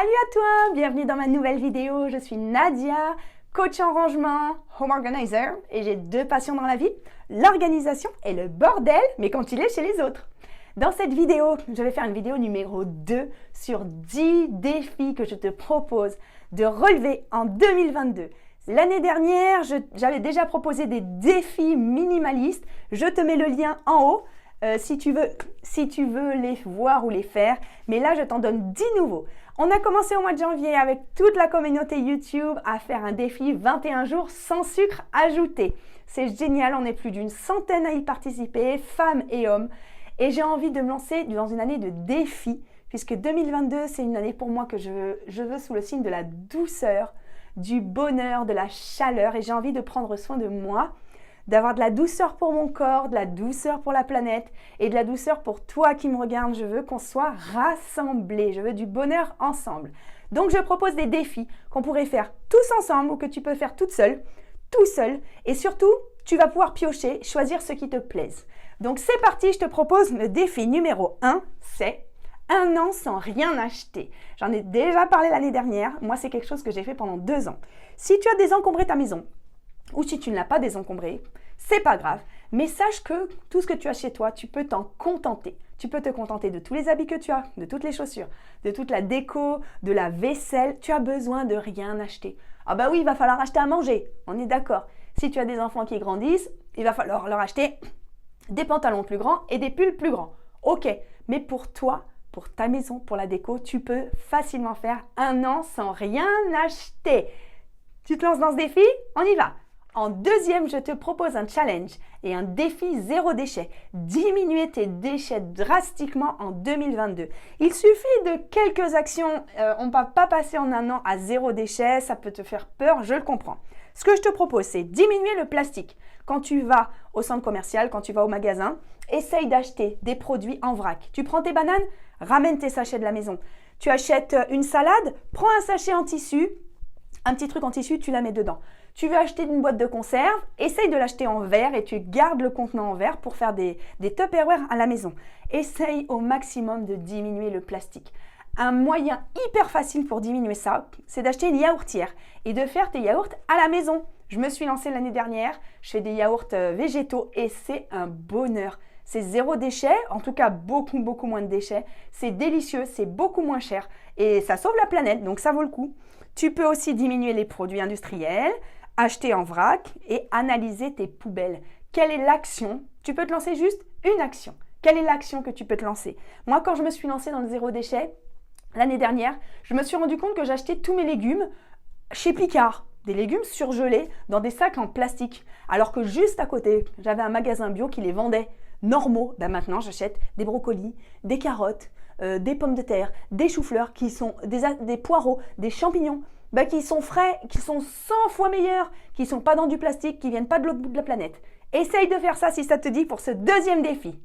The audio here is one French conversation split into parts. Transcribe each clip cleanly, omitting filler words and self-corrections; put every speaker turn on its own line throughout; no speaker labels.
Salut à toi, bienvenue dans ma nouvelle vidéo. Je suis Nadia, coach en rangement, home organizer, et j'ai deux passions dans la vie, l'organisation et le bordel, mais quand il est chez les autres. Dans cette vidéo, je vais faire une vidéo numéro 2 sur 10 défis que je te propose de relever en 2022. L'année dernière, j'avais déjà proposé des défis minimalistes. Je te mets le lien en haut si tu veux les voir ou les faire. Mais là, je t'en donne 10 nouveaux. On a commencé au mois de janvier avec toute la communauté YouTube à faire un défi 21 jours sans sucre ajouté. C'est génial, on est plus d'une centaine à y participer, femmes et hommes. Et j'ai envie de me lancer dans une année de défis, puisque 2022, c'est une année pour moi que je veux sous le signe de la douceur, du bonheur, de la chaleur. Et j'ai envie de prendre soin de moi, d'avoir de la douceur pour mon corps, de la douceur pour la planète et de la douceur pour toi qui me regarde. Je veux qu'on soit rassemblés, je veux du bonheur ensemble. Donc je propose des défis qu'on pourrait faire tous ensemble ou que tu peux faire toute seule, tout seul. Et surtout, tu vas pouvoir piocher, choisir ce qui te plaise. Donc c'est parti, je te propose le défi numéro 1, c'est un an sans rien acheter. J'en ai déjà parlé l'année dernière, moi c'est quelque chose que j'ai fait pendant 2 ans. Si tu as désencombré ta maison, ou si tu ne l'as pas désencombré, c'est pas grave. Mais sache que tout ce que tu as chez toi, tu peux t'en contenter. Tu peux te contenter de tous les habits que tu as, de toutes les chaussures, de toute la déco, de la vaisselle. Tu as besoin de rien acheter. Ah bah oui, il va falloir acheter à manger. On est d'accord. Si tu as des enfants qui grandissent, il va falloir leur acheter des pantalons plus grands et des pulls plus grands. Ok, mais pour toi, pour ta maison, pour la déco, tu peux facilement faire un an sans rien acheter. Tu te lances dans ce défi? On y va! En deuxième, je te propose un challenge et un défi zéro déchet. Diminuer tes déchets drastiquement en 2022. Il suffit de quelques actions. On ne va pas passer en un an à zéro déchet. Ça peut te faire peur, je le comprends. Ce que je te propose, c'est diminuer le plastique. Quand tu vas au centre commercial, quand tu vas au magasin, essaye d'acheter des produits en vrac. Tu prends tes bananes, ramène tes sachets de la maison. Tu achètes une salade, prends un sachet en tissu, un petit truc en tissu, tu la mets dedans. Tu veux acheter une boîte de conserve, essaye de l'acheter en verre et tu gardes le contenant en verre pour faire des Tupperware à la maison. Essaye au maximum de diminuer le plastique. Un moyen hyper facile pour diminuer ça, c'est d'acheter une yaourtière et de faire tes yaourts à la maison. Je me suis lancée l'année dernière, je fais des yaourts végétaux et c'est un bonheur. C'est zéro déchet, en tout cas beaucoup moins de déchets. C'est délicieux, c'est beaucoup moins cher et ça sauve la planète, donc ça vaut le coup. Tu peux aussi diminuer les produits industriels, acheter en vrac et analyser tes poubelles. Quelle est l'action? Tu peux te lancer juste une action. Quelle est l'action que tu peux te lancer? Moi, quand je me suis lancée dans le zéro déchet, l'année dernière, je me suis rendu compte que j'achetais tous mes légumes chez Picard. Des légumes surgelés dans des sacs en plastique. Alors que juste à côté, j'avais un magasin bio qui les vendait normaux. Ben maintenant, j'achète des brocolis, des carottes, des pommes de terre, des choux-fleurs, qui sont des poireaux, des champignons, qui sont frais, qui sont 100 fois meilleurs, qui ne sont pas dans du plastique, qui ne viennent pas de l'autre bout de la planète. Essaye de faire ça si ça te dit pour ce deuxième défi.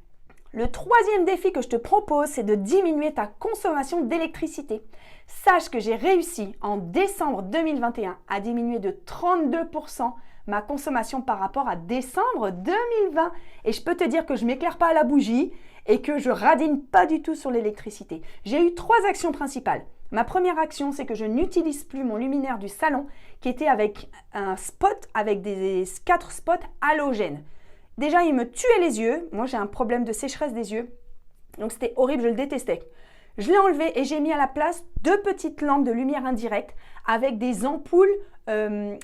Le troisième défi que je te propose, c'est de diminuer ta consommation d'électricité. Sache que j'ai réussi en décembre 2021 à diminuer de 32% ma consommation par rapport à décembre 2020. Et je peux te dire que je ne m'éclaire pas à la bougie et que je radine pas du tout sur l'électricité. J'ai eu 3 actions principales. Ma première action, c'est que je n'utilise plus mon luminaire du salon qui était avec un spot, avec des 4 spots halogènes. Déjà, il me tuait les yeux. Moi, j'ai un problème de sécheresse des yeux. Donc, c'était horrible, je le détestais. Je l'ai enlevé et j'ai mis à la place 2 petites lampes de lumière indirecte avec des ampoules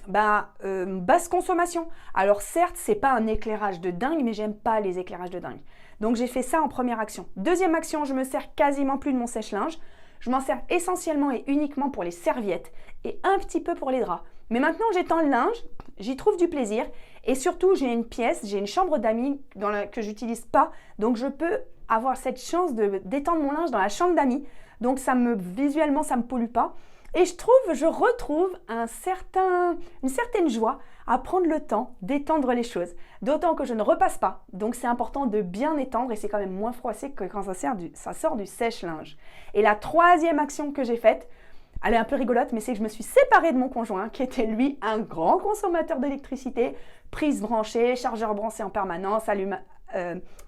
basse consommation. Alors, certes, ce n'est pas un éclairage de dingue, mais j'aime pas les éclairages de dingue. Donc, j'ai fait ça en première action. Deuxième action, je me sers quasiment plus de mon sèche-linge. Je m'en sers essentiellement et uniquement pour les serviettes et un petit peu pour les draps. Mais maintenant, j'étends le linge, j'y trouve du plaisir et surtout, j'ai une pièce, j'ai une chambre d'amis que j'utilise pas. Donc, je peux avoir cette chance d'étendre mon linge dans la chambre d'amis. Donc, visuellement, ça me pollue pas. Et je retrouve une certaine joie à prendre le temps d'étendre les choses. D'autant que je ne repasse pas. Donc, c'est important de bien étendre et c'est quand même moins froissé que quand ça sort du sèche-linge. Et la troisième action que j'ai faite, elle est un peu rigolote, mais c'est que je me suis séparée de mon conjoint qui était lui un grand consommateur d'électricité, prise branchée, chargeur branché en permanence,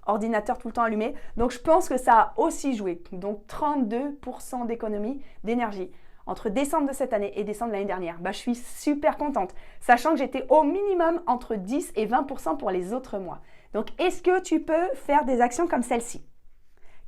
ordinateur tout le temps allumé. Donc, je pense que ça a aussi joué. Donc, 32% d'économie d'énergie. entre décembre de cette année et décembre de l'année dernière. Je suis super contente, sachant que j'étais au minimum entre 10 et 20% pour les autres mois. Donc, est-ce que tu peux faire des actions comme celle-ci?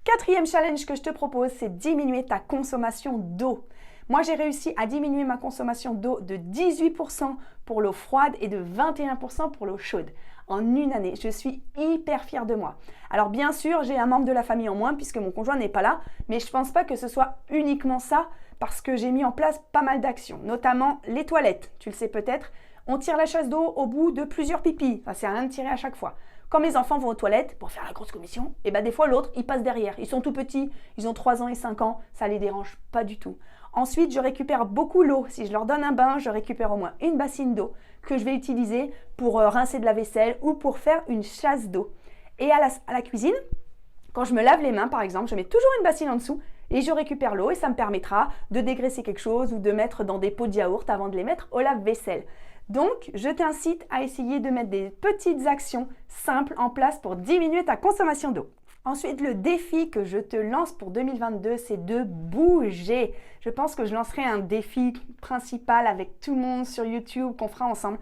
Quatrième challenge que je te propose, c'est diminuer ta consommation d'eau. Moi, j'ai réussi à diminuer ma consommation d'eau de 18% pour l'eau froide et de 21% pour l'eau chaude en une année. Je suis hyper fière de moi. Alors bien sûr, j'ai un membre de la famille en moins puisque mon conjoint n'est pas là, mais je ne pense pas que ce soit uniquement ça parce que j'ai mis en place pas mal d'actions, notamment les toilettes. Tu le sais peut-être, on tire la chasse d'eau au bout de plusieurs pipis. Enfin, c'est rien de tirer à chaque fois. Quand mes enfants vont aux toilettes pour faire la grosse commission, et des fois l'autre, il passe derrière. Ils sont tout petits, ils ont 3 ans et 5 ans, ça les dérange pas du tout. Ensuite, je récupère beaucoup l'eau. Si je leur donne un bain, je récupère au moins une bassine d'eau que je vais utiliser pour rincer de la vaisselle ou pour faire une chasse d'eau. Et à la cuisine, quand je me lave les mains par exemple, je mets toujours une bassine en dessous et je récupère l'eau et ça me permettra de dégraisser quelque chose ou de mettre dans des pots de yaourt avant de les mettre au lave-vaisselle. Donc, je t'incite à essayer de mettre des petites actions simples en place pour diminuer ta consommation d'eau. Ensuite, le défi que je te lance pour 2022, c'est de bouger. Je pense que je lancerai un défi principal avec tout le monde sur YouTube qu'on fera ensemble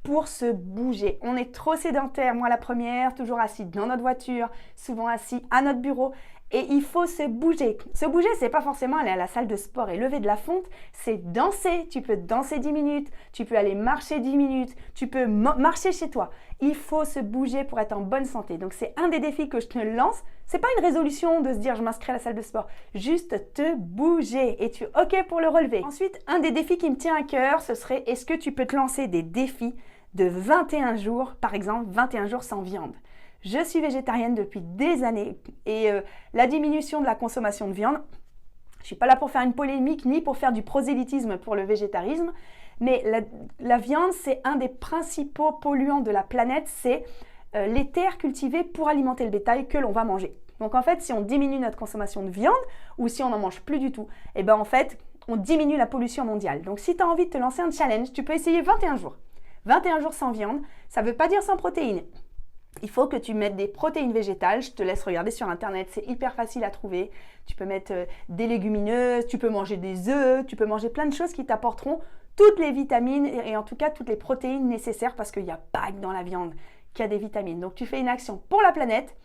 pour se bouger. On est trop sédentaire, moi la première, toujours assis dans notre voiture, souvent assis à notre bureau. Et il faut se bouger. Se bouger, c'est pas forcément aller à la salle de sport et lever de la fonte, c'est danser. Tu peux danser 10 minutes, tu peux aller marcher 10 minutes, tu peux marcher chez toi. Il faut se bouger pour être en bonne santé. Donc c'est un des défis que je te lance. C'est pas une résolution de se dire je m'inscris à la salle de sport, juste te bouger et tu es OK pour le relever. Ensuite, un des défis qui me tient à cœur, ce serait est-ce que tu peux te lancer des défis de 21 jours, par exemple 21 jours sans viande. Je suis végétarienne depuis des années et la diminution de la consommation de viande, je ne suis pas là pour faire une polémique ni pour faire du prosélytisme pour le végétarisme, mais la viande, c'est un des principaux polluants de la planète, c'est les terres cultivées pour alimenter le bétail que l'on va manger. Donc en fait, si on diminue notre consommation de viande ou si on n'en mange plus du tout, en fait, on diminue la pollution mondiale. Donc si tu as envie de te lancer un challenge, tu peux essayer 21 jours. 21 jours sans viande, ça ne veut pas dire sans protéines. Il faut que tu mettes des protéines végétales. Je te laisse regarder sur internet, c'est hyper facile à trouver. Tu peux mettre des légumineuses, tu peux manger des œufs, tu peux manger plein de choses qui t'apporteront toutes les vitamines et en tout cas toutes les protéines nécessaires parce qu'il n'y a pas que dans la viande qu'il y a des vitamines. Donc tu fais une action pour la planète,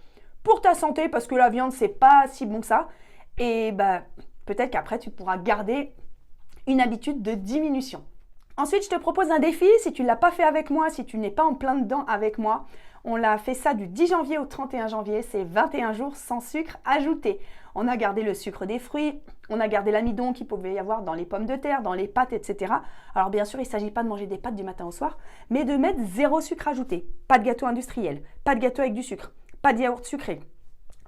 pour ta santé parce que la viande c'est pas si bon que ça et peut-être qu'après tu pourras garder une habitude de diminution. Ensuite, je te propose un défi, si tu ne l'as pas fait avec moi, si tu n'es pas en plein dedans avec moi, on l'a fait ça du 10 janvier au 31 janvier, c'est 21 jours sans sucre ajouté. On a gardé le sucre des fruits, on a gardé l'amidon qu'il pouvait y avoir dans les pommes de terre, dans les pâtes, etc. Alors bien sûr, il ne s'agit pas de manger des pâtes du matin au soir, mais de mettre 0 sucre ajouté. Pas de gâteau industriel, pas de gâteau avec du sucre, pas de yaourt sucré.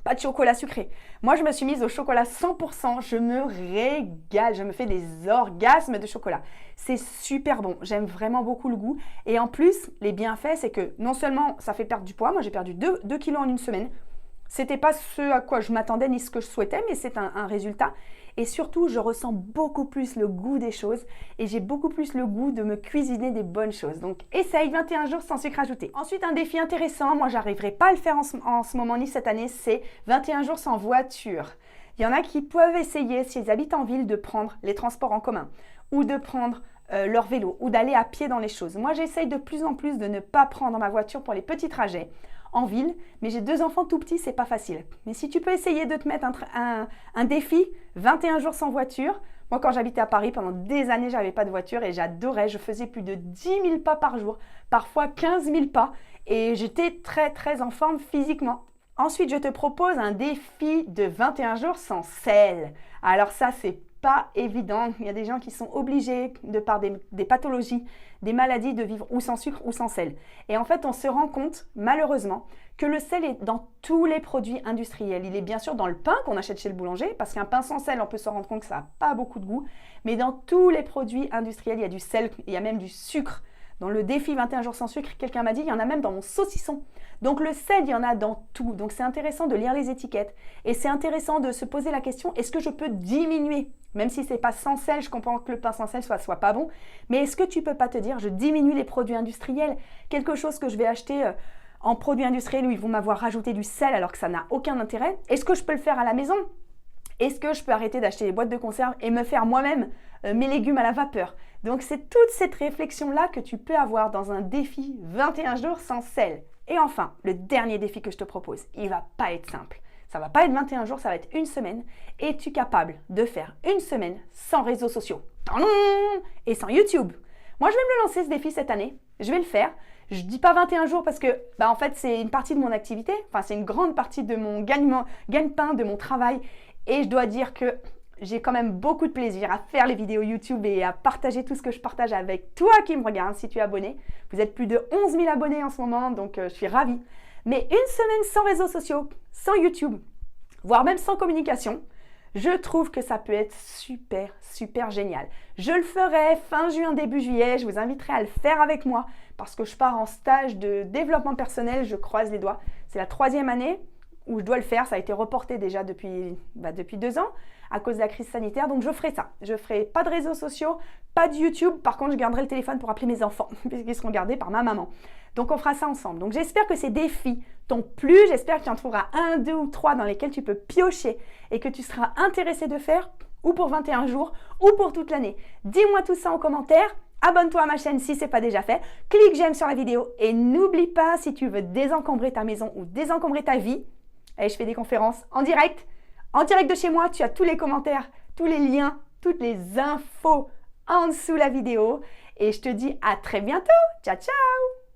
Pas de chocolat sucré. Moi, je me suis mise au chocolat 100%. Je me régale. Je me fais des orgasmes de chocolat. C'est super bon. J'aime vraiment beaucoup le goût. Et en plus, les bienfaits, c'est que non seulement ça fait perdre du poids. Moi, j'ai perdu 2 kilos en une semaine. C'était pas ce à quoi je m'attendais ni ce que je souhaitais, mais c'est un résultat. Et surtout, je ressens beaucoup plus le goût des choses et j'ai beaucoup plus le goût de me cuisiner des bonnes choses. Donc, essaye 21 jours sans sucre ajouté. Ensuite, un défi intéressant, moi, j'arriverai pas à le faire en ce moment ni cette année, c'est 21 jours sans voiture. Il y en a qui peuvent essayer, s'ils habitent en ville, de prendre les transports en commun ou de prendre leur vélo ou d'aller à pied dans les choses. Moi, j'essaye de plus en plus de ne pas prendre ma voiture pour les petits trajets en ville, mais j'ai 2 enfants tout petits, c'est pas facile. Mais si tu peux essayer de te mettre un défi, 21 jours sans voiture. Moi, quand j'habitais à Paris, pendant des années, j'avais pas de voiture et j'adorais. Je faisais plus de 10 000 pas par jour, parfois 15 000 pas et j'étais très, très en forme physiquement. Ensuite, je te propose un défi de 21 jours sans sel. Alors ça, c'est pas évident. Il y a des gens qui sont obligés, de par des pathologies, des maladies, de vivre ou sans sucre ou sans sel. Et en fait, on se rend compte, malheureusement, que le sel est dans tous les produits industriels. Il est bien sûr dans le pain qu'on achète chez le boulanger, parce qu'un pain sans sel, on peut se rendre compte que ça n'a pas beaucoup de goût. Mais dans tous les produits industriels, il y a du sel, il y a même du sucre. Dans le défi 21 jours sans sucre, quelqu'un m'a dit, il y en a même dans mon saucisson. Donc le sel, il y en a dans tout. Donc c'est intéressant de lire les étiquettes. Et c'est intéressant de se poser la question, est-ce que je peux diminuer? Même si ce n'est pas sans sel, je comprends que le pain sans sel soit pas bon. Mais est-ce que tu ne peux pas te dire, je diminue les produits industriels? Quelque chose que je vais acheter en produits industriels où ils vont m'avoir rajouté du sel alors que ça n'a aucun intérêt. Est-ce que je peux le faire à la maison? Est-ce que je peux arrêter d'acheter des boîtes de conserve et me faire moi-même mes légumes à la vapeur. Donc c'est toute cette réflexion-là que tu peux avoir dans un défi 21 jours sans sel. Et enfin, le dernier défi que je te propose, il va pas être simple. Ça va pas être 21 jours, ça va être une semaine. Es-tu capable de faire une semaine sans réseaux sociaux et sans YouTube? Moi, je vais me le lancer ce défi cette année. Je vais le faire. Je dis pas 21 jours parce que, en fait, c'est une partie de mon activité. Enfin, c'est une grande partie de mon gagne-pain, de mon travail. Et je dois dire que j'ai quand même beaucoup de plaisir à faire les vidéos YouTube et à partager tout ce que je partage avec toi qui me regarde, si tu es abonné. Vous êtes plus de 11 000 abonnés en ce moment, donc je suis ravie. Mais une semaine sans réseaux sociaux, sans YouTube, voire même sans communication, je trouve que ça peut être super, super génial. Je le ferai fin juin, début juillet. Je vous inviterai à le faire avec moi parce que je pars en stage de développement personnel. Je croise les doigts. C'est la 3e année où je dois le faire. Ça a été reporté déjà depuis 2 ans à cause de la crise sanitaire. Donc, je ferai ça. Je ne ferai pas de réseaux sociaux, pas de YouTube. Par contre, je garderai le téléphone pour appeler mes enfants puisqu'ils seront gardés par ma maman. Donc, on fera ça ensemble. Donc, j'espère que ces défis t'ont plu. J'espère que tu en trouveras 1, 2 ou 3 dans lesquels tu peux piocher et que tu seras intéressé de faire ou pour 21 jours ou pour toute l'année. Dis-moi tout ça en commentaire. Abonne-toi à ma chaîne si ce n'est pas déjà fait. Clique j'aime sur la vidéo et n'oublie pas, si tu veux désencombrer ta maison ou désencombrer ta vie, et je fais des conférences en direct de chez moi. Tu as tous les commentaires, tous les liens, toutes les infos en dessous de la vidéo. Et je te dis à très bientôt. Ciao, ciao!